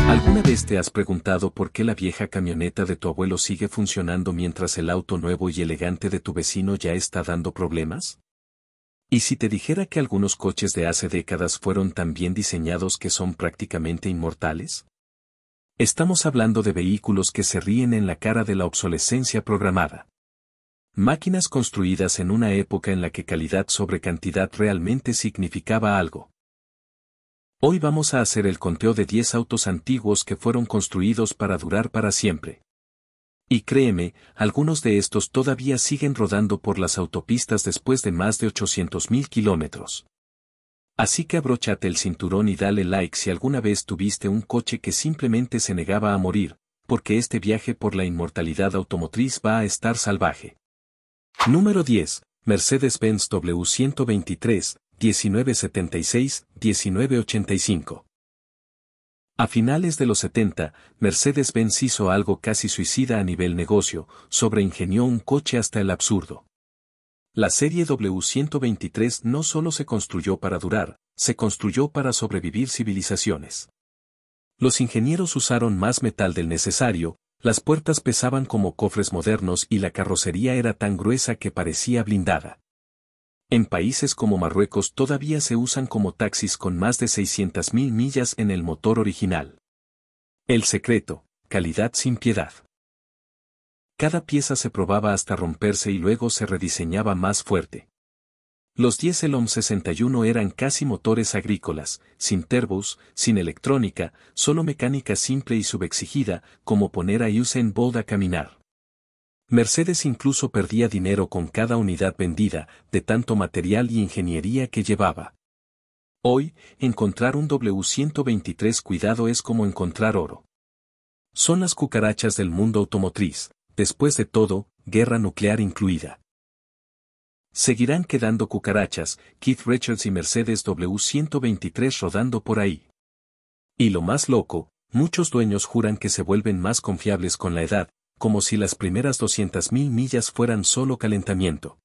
¿Alguna vez te has preguntado por qué la vieja camioneta de tu abuelo sigue funcionando mientras el auto nuevo y elegante de tu vecino ya está dando problemas? ¿Y si te dijera que algunos coches de hace décadas fueron tan bien diseñados que son prácticamente inmortales? Estamos hablando de vehículos que se ríen en la cara de la obsolescencia programada. Máquinas construidas en una época en la que calidad sobre cantidad realmente significaba algo. Hoy vamos a hacer el conteo de 10 autos antiguos que fueron construidos para durar para siempre. Y créeme, algunos de estos todavía siguen rodando por las autopistas después de más de 800.000 kilómetros. Así que abróchate el cinturón y dale like si alguna vez tuviste un coche que simplemente se negaba a morir, porque este viaje por la inmortalidad automotriz va a estar salvaje. Número 10. Mercedes-Benz W123, 1976-1985. A finales de los 70, Mercedes-Benz hizo algo casi suicida a nivel negocio, sobreingenió un coche hasta el absurdo. La serie W123 no solo se construyó para durar, se construyó para sobrevivir civilizaciones. Los ingenieros usaron más metal del necesario, las puertas pesaban como cofres modernos y la carrocería era tan gruesa que parecía blindada. En países como Marruecos todavía se usan como taxis con más de 600.000 millas en el motor original. El secreto: calidad sin piedad. Cada pieza se probaba hasta romperse y luego se rediseñaba más fuerte. Los Dieselom 61 eran casi motores agrícolas, sin turbos, sin electrónica, solo mecánica simple y subexigida, como poner a Usain Bolt a caminar. Mercedes incluso perdía dinero con cada unidad vendida, de tanto material y ingeniería que llevaba. Hoy, encontrar un W123 cuidado es como encontrar oro. Son las cucarachas del mundo automotriz, después de todo, guerra nuclear incluida. Seguirán quedando cucarachas, Keith Richards y Mercedes W123 rodando por ahí. Y lo más loco, muchos dueños juran que se vuelven más confiables con la edad, como si las primeras 200.000 millas fueran solo calentamiento.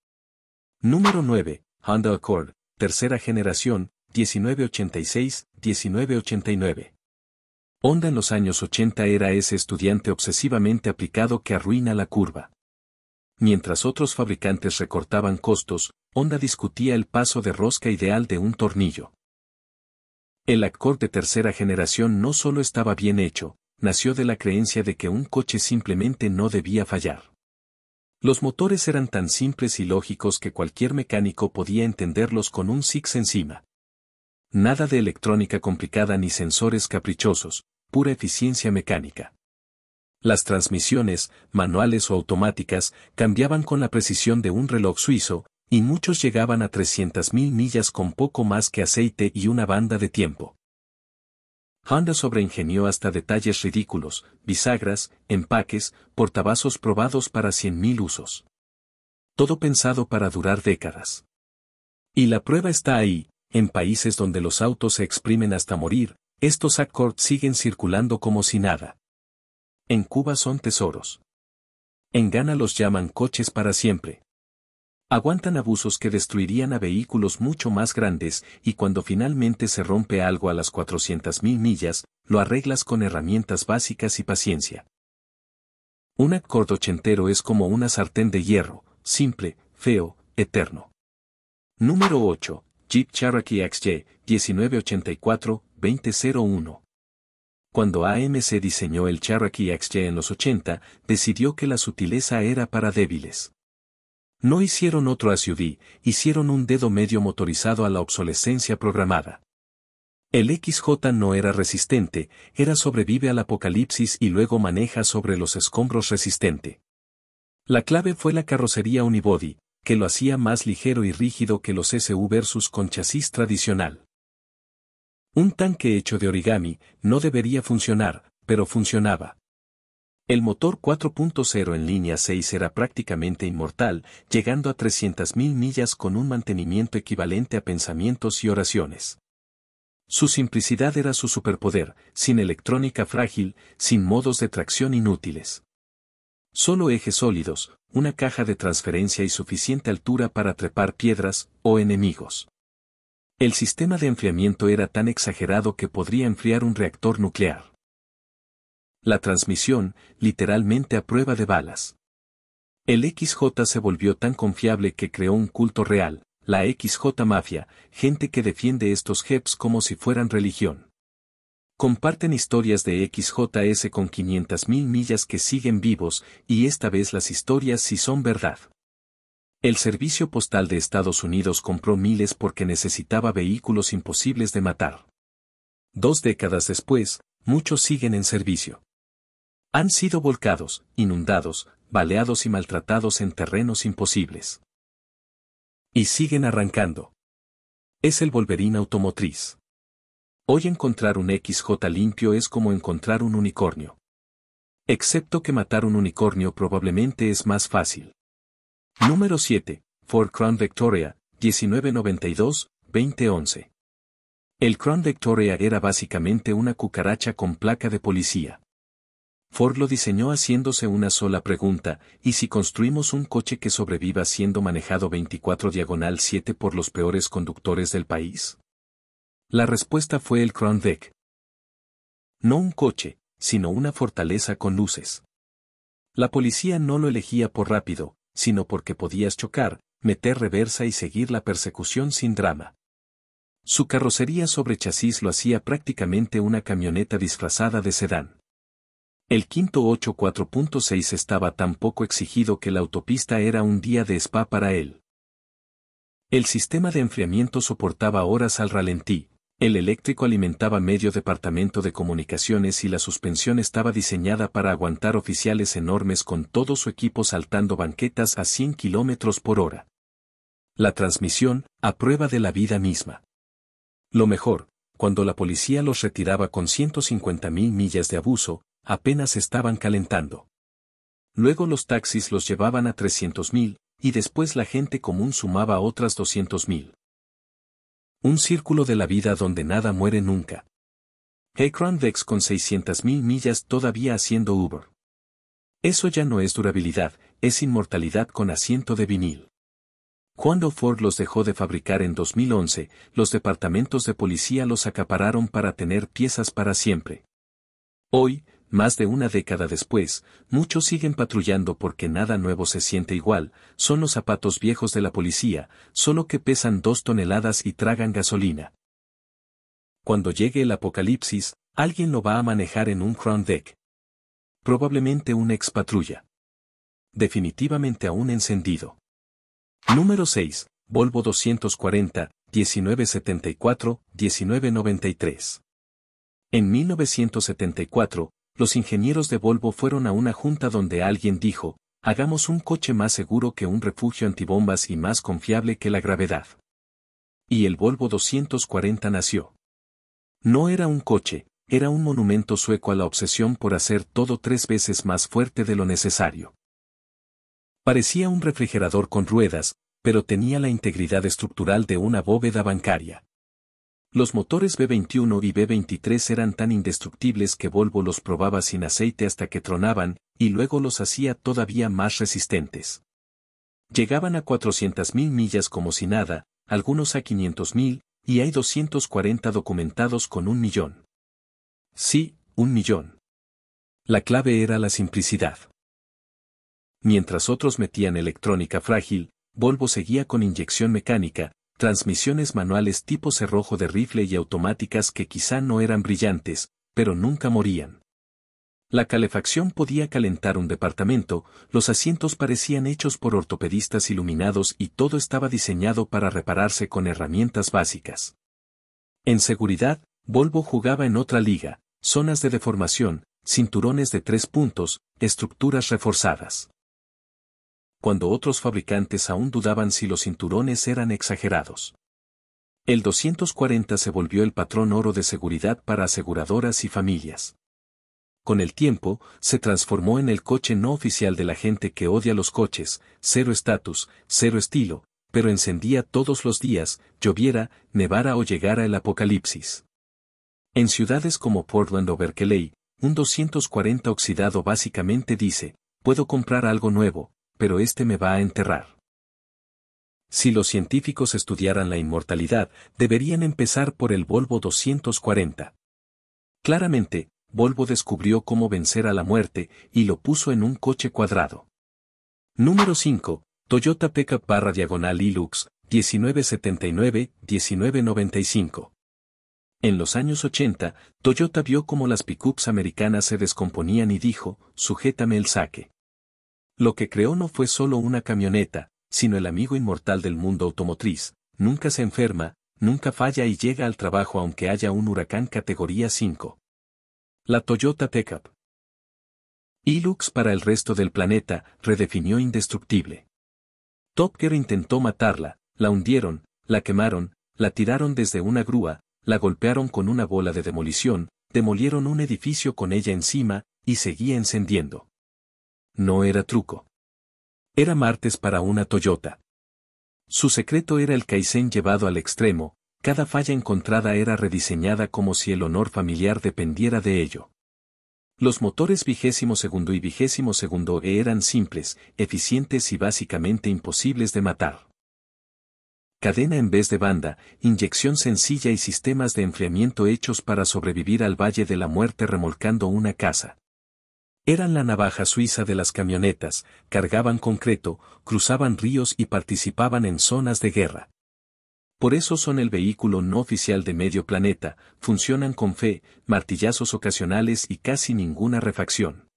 Número 9. Honda Accord, tercera generación, 1986-1989. Honda en los años 80 era ese estudiante obsesivamente aplicado que arruina la curva. Mientras otros fabricantes recortaban costos, Honda discutía el paso de rosca ideal de un tornillo. El Accord de tercera generación no solo estaba bien hecho, nació de la creencia de que un coche simplemente no debía fallar. Los motores eran tan simples y lógicos que cualquier mecánico podía entenderlos con un six encima. Nada de electrónica complicada ni sensores caprichosos, pura eficiencia mecánica. Las transmisiones, manuales o automáticas, cambiaban con la precisión de un reloj suizo, y muchos llegaban a 300.000 millas con poco más que aceite y una banda de tiempo. Honda sobreingenió hasta detalles ridículos, bisagras, empaques, portavasos probados para 100.000 usos. Todo pensado para durar décadas. Y la prueba está ahí, en países donde los autos se exprimen hasta morir, estos Accord siguen circulando como si nada. En Cuba son tesoros. En Ghana los llaman coches para siempre. Aguantan abusos que destruirían a vehículos mucho más grandes y cuando finalmente se rompe algo a las 400.000 millas, lo arreglas con herramientas básicas y paciencia. Un Accord ochentero es como una sartén de hierro, simple, feo, eterno. Número 8. Jeep Cherokee XJ, 1984-2001. Cuando AMC diseñó el Cherokee XJ en los 80, decidió que la sutileza era para débiles. No hicieron otro SUV, hicieron un dedo medio motorizado a la obsolescencia programada. El XJ no era resistente, era sobrevive al apocalipsis y luego maneja sobre los escombros resistente. La clave fue la carrocería unibody, que lo hacía más ligero y rígido que los SUV versus con chasis tradicional. Un tanque hecho de origami no debería funcionar, pero funcionaba. El motor 4.0 en línea 6 era prácticamente inmortal, llegando a 300.000 millas con un mantenimiento equivalente a pensamientos y oraciones. Su simplicidad era su superpoder, sin electrónica frágil, sin modos de tracción inútiles. Solo ejes sólidos, una caja de transferencia y suficiente altura para trepar piedras o enemigos. El sistema de enfriamiento era tan exagerado que podría enfriar un reactor nuclear. La transmisión, literalmente a prueba de balas. El XJ se volvió tan confiable que creó un culto real, la XJ Mafia, gente que defiende estos jeeps como si fueran religión. Comparten historias de XJS con 500.000 millas que siguen vivos, y esta vez las historias sí son verdad. El Servicio Postal de Estados Unidos compró miles porque necesitaba vehículos imposibles de matar. 2 décadas después, muchos siguen en servicio. Han sido volcados, inundados, baleados y maltratados en terrenos imposibles. Y siguen arrancando. Es el Wolverine automotriz. Hoy encontrar un XJ limpio es como encontrar un unicornio. Excepto que matar un unicornio probablemente es más fácil. Número 7. Ford Crown Victoria, 1992-2011. El Crown Victoria era básicamente una cucaracha con placa de policía. Ford lo diseñó haciéndose una sola pregunta: ¿y si construimos un coche que sobreviva siendo manejado 24/7 por los peores conductores del país? La respuesta fue el Crown Vic. No un coche, sino una fortaleza con luces. La policía no lo elegía por rápido, sino porque podías chocar, meter reversa y seguir la persecución sin drama. Su carrocería sobre chasis lo hacía prácticamente una camioneta disfrazada de sedán. El quinto 4.6 estaba tan poco exigido que la autopista era un día de spa para él. El sistema de enfriamiento soportaba horas al ralentí, el eléctrico alimentaba medio departamento de comunicaciones y la suspensión estaba diseñada para aguantar oficiales enormes con todo su equipo saltando banquetas a 100 km por hora. La transmisión, a prueba de la vida misma. Lo mejor, cuando la policía los retiraba con 150.000 millas de abuso, apenas estaban calentando. Luego los taxis los llevaban a 300.000, y después la gente común sumaba otras 200.000. Un círculo de la vida donde nada muere nunca. Crown Vex con 600.000 millas todavía haciendo Uber. Eso ya no es durabilidad, es inmortalidad con asiento de vinil. Cuando Ford los dejó de fabricar en 2011, los departamentos de policía los acapararon para tener piezas para siempre. Hoy, más de una década después, muchos siguen patrullando porque nada nuevo se siente igual, son los zapatos viejos de la policía, solo que pesan 2 toneladas y tragan gasolina. Cuando llegue el apocalipsis, alguien lo va a manejar en un Crown Vic. Probablemente un ex patrulla. Definitivamente aún encendido. Número 6. Volvo 240, 1974-1993. En 1974, los ingenieros de Volvo fueron a una junta donde alguien dijo: hagamos un coche más seguro que un refugio antibombas y más confiable que la gravedad. Y el Volvo 240 nació. No era un coche, era un monumento sueco a la obsesión por hacer todo 3 veces más fuerte de lo necesario. Parecía un refrigerador con ruedas, pero tenía la integridad estructural de una bóveda bancaria. Los motores B21 y B23 eran tan indestructibles que Volvo los probaba sin aceite hasta que tronaban, y luego los hacía todavía más resistentes. Llegaban a 400.000 millas como si nada, algunos a 500.000, y hay 240 documentados con 1 millón. Sí, 1 millón. La clave era la simplicidad. Mientras otros metían electrónica frágil, Volvo seguía con inyección mecánica, transmisiones manuales tipo cerrojo de rifle y automáticas que quizá no eran brillantes, pero nunca morían. La calefacción podía calentar un departamento, los asientos parecían hechos por ortopedistas iluminados y todo estaba diseñado para repararse con herramientas básicas. En seguridad, Volvo jugaba en otra liga: zonas de deformación, cinturones de 3 puntos, estructuras reforzadas. Cuando otros fabricantes aún dudaban si los cinturones eran exagerados. El 240 se volvió el patrón oro de seguridad para aseguradoras y familias. Con el tiempo, se transformó en el coche no oficial de la gente que odia los coches: cero estatus, cero estilo, pero encendía todos los días, lloviera, nevara o llegara el apocalipsis. En ciudades como Portland o Berkeley, un 240 oxidado básicamente dice: puedo comprar algo nuevo, pero este me va a enterrar. Si los científicos estudiaran la inmortalidad, deberían empezar por el Volvo 240. Claramente, Volvo descubrió cómo vencer a la muerte y lo puso en un coche cuadrado. Número 5. Toyota Pickup /Hilux, 1979-1995. En los años 80, Toyota vio cómo las pickups americanas se descomponían y dijo, sujétame el saque. Lo que creó no fue solo una camioneta, sino el amigo inmortal del mundo automotriz, nunca se enferma, nunca falla y llega al trabajo aunque haya un huracán categoría 5. La Toyota Pickup Hilux para el resto del planeta, redefinió indestructible. Top Gear intentó matarla, la hundieron, la quemaron, la tiraron desde una grúa, la golpearon con una bola de demolición, demolieron un edificio con ella encima, y seguía encendiendo. No era truco. Era martes para una Toyota. Su secreto era el Kaizen llevado al extremo, cada falla encontrada era rediseñada como si el honor familiar dependiera de ello. Los motores 22º y 22º eran simples, eficientes y básicamente imposibles de matar. Cadena en vez de banda, inyección sencilla y sistemas de enfriamiento hechos para sobrevivir al Valle de la Muerte remolcando una casa. Eran la navaja suiza de las camionetas, cargaban concreto, cruzaban ríos y participaban en zonas de guerra. Por eso son el vehículo no oficial de medio planeta, funcionan con fe, martillazos ocasionales y casi ninguna refacción.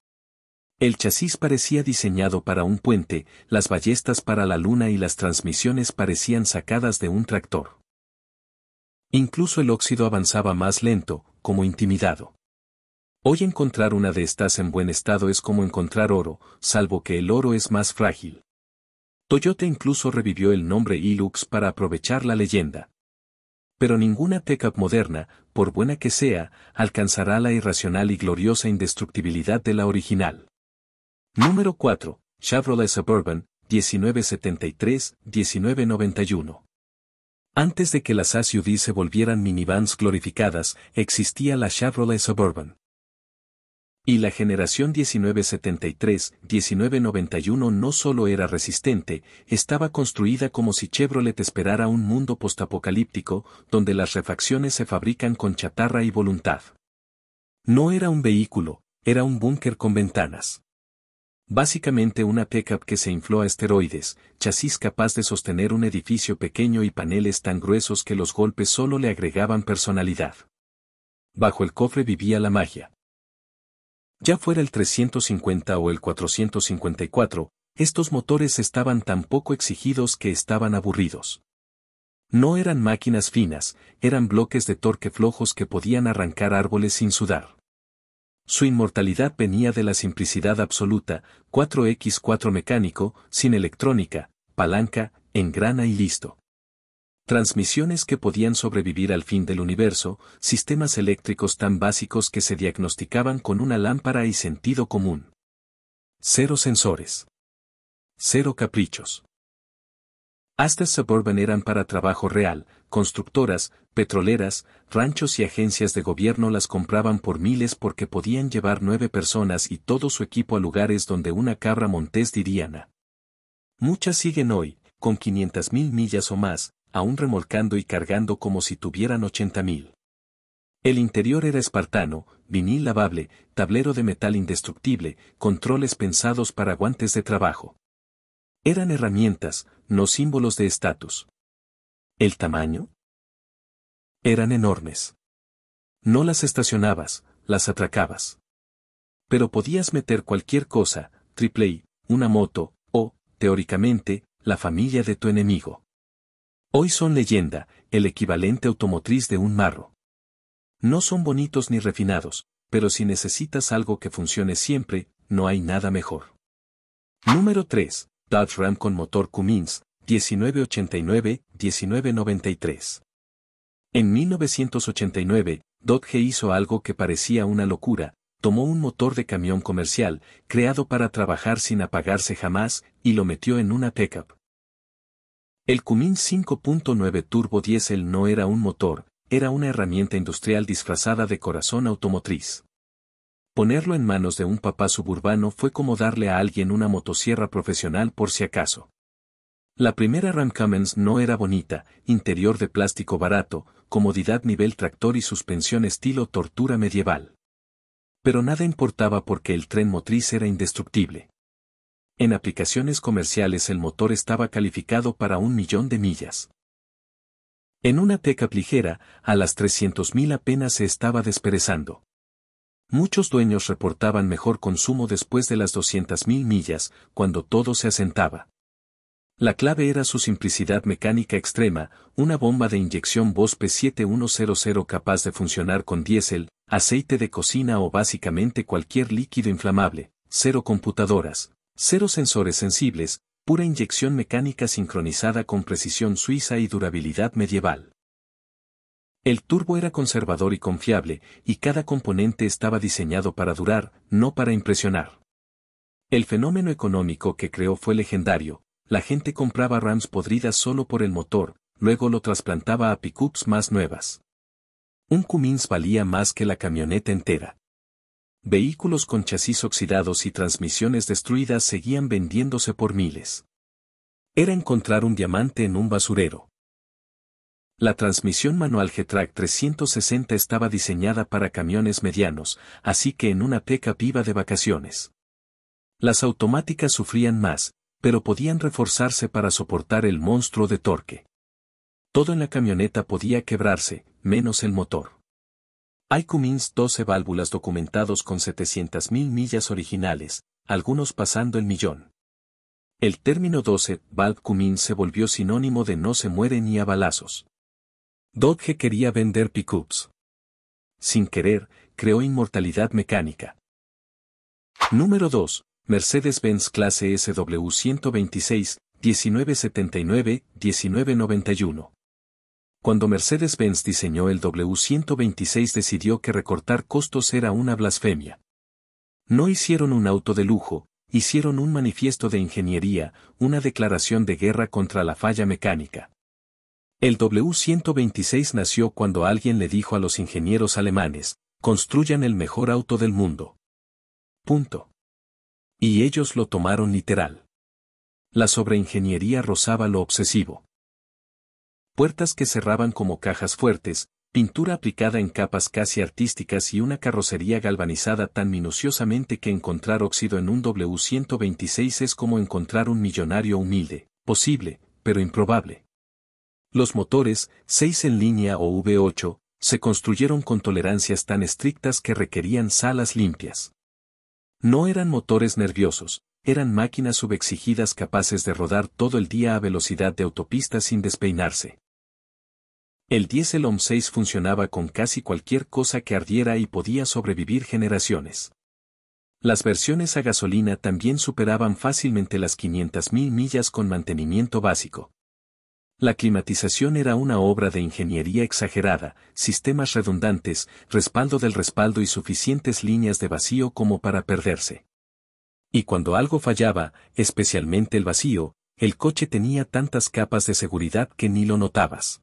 El chasis parecía diseñado para un puente, las ballestas para la luna y las transmisiones parecían sacadas de un tractor. Incluso el óxido avanzaba más lento, como intimidado. Hoy encontrar una de estas en buen estado es como encontrar oro, salvo que el oro es más frágil. Toyota incluso revivió el nombre Hilux para aprovechar la leyenda. Pero ninguna pickup moderna, por buena que sea, alcanzará la irracional y gloriosa indestructibilidad de la original. Número 4. Chevrolet Suburban, 1973-1991. Antes de que las SUV se volvieran minivans glorificadas, existía la Chevrolet Suburban. Y la generación 1973-1991 no solo era resistente, estaba construida como si Chevrolet esperara un mundo postapocalíptico, donde las refacciones se fabrican con chatarra y voluntad. No era un vehículo, era un búnker con ventanas. Básicamente una pickup que se infló a esteroides, chasis capaz de sostener un edificio pequeño y paneles tan gruesos que los golpes solo le agregaban personalidad. Bajo el cofre vivía la magia. Ya fuera el 350 o el 454, estos motores estaban tan poco exigidos que estaban aburridos. No eran máquinas finas, eran bloques de torque flojos que podían arrancar árboles sin sudar. Su inmortalidad venía de la simplicidad absoluta, 4x4 mecánico, sin electrónica, palanca, engrana y listo. Transmisiones que podían sobrevivir al fin del universo, sistemas eléctricos tan básicos que se diagnosticaban con una lámpara y sentido común. Cero sensores. Cero caprichos. Estas Suburban eran para trabajo real, constructoras, petroleras, ranchos y agencias de gobierno las compraban por miles porque podían llevar 9 personas y todo su equipo a lugares donde una cabra montés dirían. Muchas siguen hoy, con 500.000 millas o más, aún remolcando y cargando como si tuvieran 80.000. El interior era espartano, vinil lavable, tablero de metal indestructible, controles pensados para guantes de trabajo. Eran herramientas, no símbolos de estatus. ¿El tamaño? Eran enormes. No las estacionabas, las atracabas. Pero podías meter cualquier cosa, AAA, una moto, o, teóricamente, la familia de tu enemigo. Hoy son leyenda, el equivalente automotriz de un marro. No son bonitos ni refinados, pero si necesitas algo que funcione siempre, no hay nada mejor. Número 3. Dodge Ram con motor Cummins, 1989-1993. En 1989, Dodge hizo algo que parecía una locura, tomó un motor de camión comercial, creado para trabajar sin apagarse jamás, y lo metió en una pickup. El Cummins 5.9 Turbo Diesel no era un motor, era una herramienta industrial disfrazada de corazón automotriz. Ponerlo en manos de un papá suburbano fue como darle a alguien una motosierra profesional por si acaso. La primera Ram Cummins no era bonita, interior de plástico barato, comodidad nivel tractor y suspensión estilo tortura medieval. Pero nada importaba porque el tren motriz era indestructible. En aplicaciones comerciales el motor estaba calificado para 1.000.000 de millas. En una pickup ligera, a las 300.000 apenas se estaba desperezando. Muchos dueños reportaban mejor consumo después de las 200.000 millas, cuando todo se asentaba. La clave era su simplicidad mecánica extrema, una bomba de inyección Bosch P7100 capaz de funcionar con diésel, aceite de cocina o básicamente cualquier líquido inflamable, 0 computadoras, 0 sensores sensibles, pura inyección mecánica sincronizada con precisión suiza y durabilidad medieval. El turbo era conservador y confiable, y cada componente estaba diseñado para durar, no para impresionar. El fenómeno económico que creó fue legendario. La gente compraba Rams podridas solo por el motor, luego lo trasplantaba a pickups más nuevas. Un Cummins valía más que la camioneta entera. Vehículos con chasis oxidados y transmisiones destruidas seguían vendiéndose por miles. Era encontrar un diamante en un basurero. La transmisión manual G-Track 360 estaba diseñada para camiones medianos, así que en una pickup iba de vacaciones. Las automáticas sufrían más, pero podían reforzarse para soportar el monstruo de torque. Todo en la camioneta podía quebrarse, menos el motor. Hay Cummins 12 válvulas documentados con 700.000 millas originales, algunos pasando el 1.000.000. El término 12 valve Cummins se volvió sinónimo de no se muere ni a balazos. Dodge quería vender pickups. Sin querer, creó inmortalidad mecánica. Número 2. Mercedes-Benz clase SW126, 1979-1991. Cuando Mercedes-Benz diseñó el W126 decidió que recortar costos era una blasfemia. No hicieron un auto de lujo, hicieron un manifiesto de ingeniería, una declaración de guerra contra la falla mecánica. El W126 nació cuando alguien le dijo a los ingenieros alemanes, construyan el mejor auto del mundo. Punto. Y ellos lo tomaron literal. La sobreingeniería rozaba lo obsesivo. Puertas que cerraban como cajas fuertes, pintura aplicada en capas casi artísticas y una carrocería galvanizada tan minuciosamente que encontrar óxido en un W126 es como encontrar un millonario humilde, posible, pero improbable. Los motores, 6 en línea o V8, se construyeron con tolerancias tan estrictas que requerían salas limpias. No eran motores nerviosos, eran máquinas subexigidas capaces de rodar todo el día a velocidad de autopista sin despeinarse. El diésel OM6 funcionaba con casi cualquier cosa que ardiera y podía sobrevivir generaciones. Las versiones a gasolina también superaban fácilmente las 500.000 millas con mantenimiento básico. La climatización era una obra de ingeniería exagerada, sistemas redundantes, respaldo del respaldo y suficientes líneas de vacío como para perderse. Y cuando algo fallaba, especialmente el vacío, el coche tenía tantas capas de seguridad que ni lo notabas.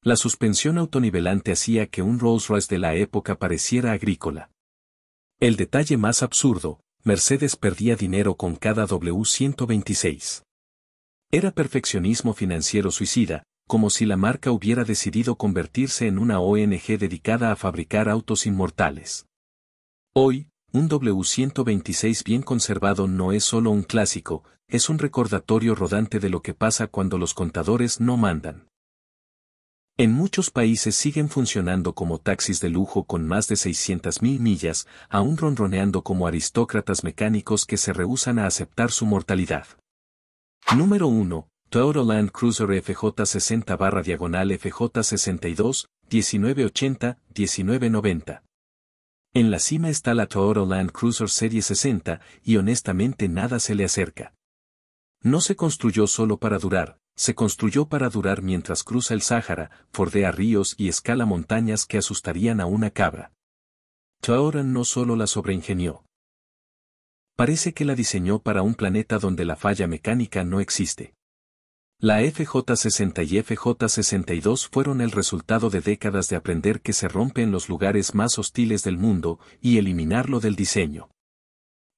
La suspensión autonivelante hacía que un Rolls-Royce de la época pareciera agrícola. El detalle más absurdo, Mercedes perdía dinero con cada W126. Era perfeccionismo financiero suicida, como si la marca hubiera decidido convertirse en una ONG dedicada a fabricar autos inmortales. Hoy, un W126 bien conservado no es solo un clásico, es un recordatorio rodante de lo que pasa cuando los contadores no mandan. En muchos países siguen funcionando como taxis de lujo con más de 600.000 millas, aún ronroneando como aristócratas mecánicos que se rehúsan a aceptar su mortalidad. Número 1. Toyota Land Cruiser FJ60/FJ62, 1980-1990. En la cima está la Toyota Land Cruiser Serie 60, y honestamente nada se le acerca. No se construyó solo para durar, se construyó para durar mientras cruza el Sáhara, fordea ríos y escala montañas que asustarían a una cabra. Toyota no solo la sobreingenió. Parece que la diseñó para un planeta donde la falla mecánica no existe. La FJ60 y FJ62 fueron el resultado de décadas de aprender que se rompe en los lugares más hostiles del mundo y eliminarlo del diseño.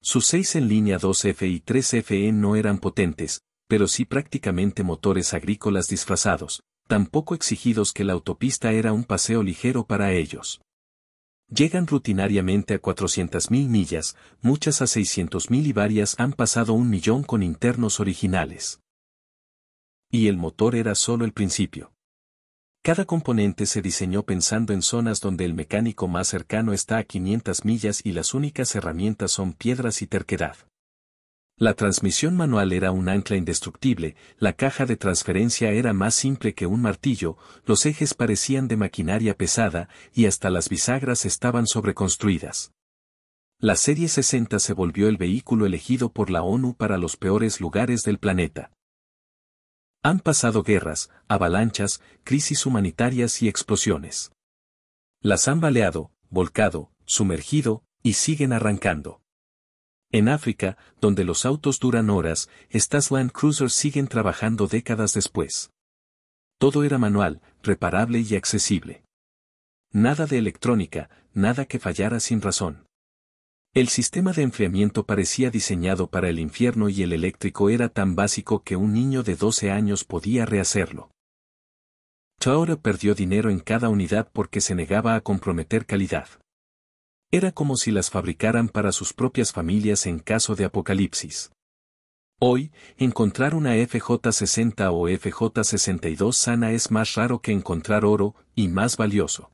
Sus 6 en línea 2F y 3FE no eran potentes, pero sí prácticamente motores agrícolas disfrazados, tan poco exigidos que la autopista era un paseo ligero para ellos. Llegan rutinariamente a 400.000 millas, muchas a 600.000 y varias han pasado 1 millón con internos originales. Y el motor era solo el principio. Cada componente se diseñó pensando en zonas donde el mecánico más cercano está a 500 millas y las únicas herramientas son piedras y terquedad. La transmisión manual era un ancla indestructible, la caja de transferencia era más simple que un martillo, los ejes parecían de maquinaria pesada y hasta las bisagras estaban sobreconstruidas. La Serie 60 se volvió el vehículo elegido por la ONU para los peores lugares del planeta. Han pasado guerras, avalanchas, crisis humanitarias y explosiones. Las han baleado, volcado, sumergido, y siguen arrancando. En África, donde los autos duran horas, estas Land Cruisers siguen trabajando décadas después. Todo era manual, reparable y accesible. Nada de electrónica, nada que fallara sin razón. El sistema de enfriamiento parecía diseñado para el infierno y el eléctrico era tan básico que un niño de 12 años podía rehacerlo. Toyota perdió dinero en cada unidad porque se negaba a comprometer calidad. Era como si las fabricaran para sus propias familias en caso de apocalipsis. Hoy, encontrar una FJ60 o FJ62 sana es más raro que encontrar oro, y más valioso.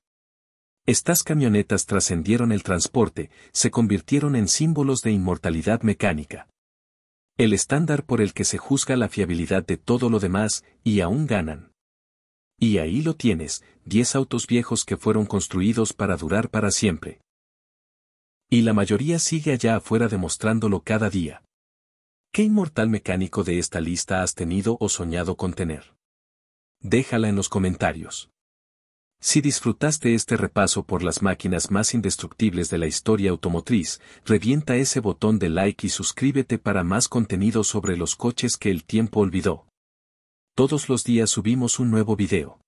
Estas camionetas trascendieron el transporte, se convirtieron en símbolos de inmortalidad mecánica. El estándar por el que se juzga la fiabilidad de todo lo demás, y aún ganan. Y ahí lo tienes, 10 autos viejos que fueron construidos para durar para siempre. Y la mayoría sigue allá afuera demostrándolo cada día. ¿Qué inmortal mecánico de esta lista has tenido o soñado con tener? Déjala en los comentarios. Si disfrutaste este repaso por las máquinas más indestructibles de la historia automotriz, revienta ese botón de like y suscríbete para más contenido sobre los coches que el tiempo olvidó. Todos los días subimos un nuevo video.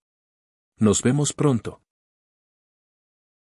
Nos vemos pronto.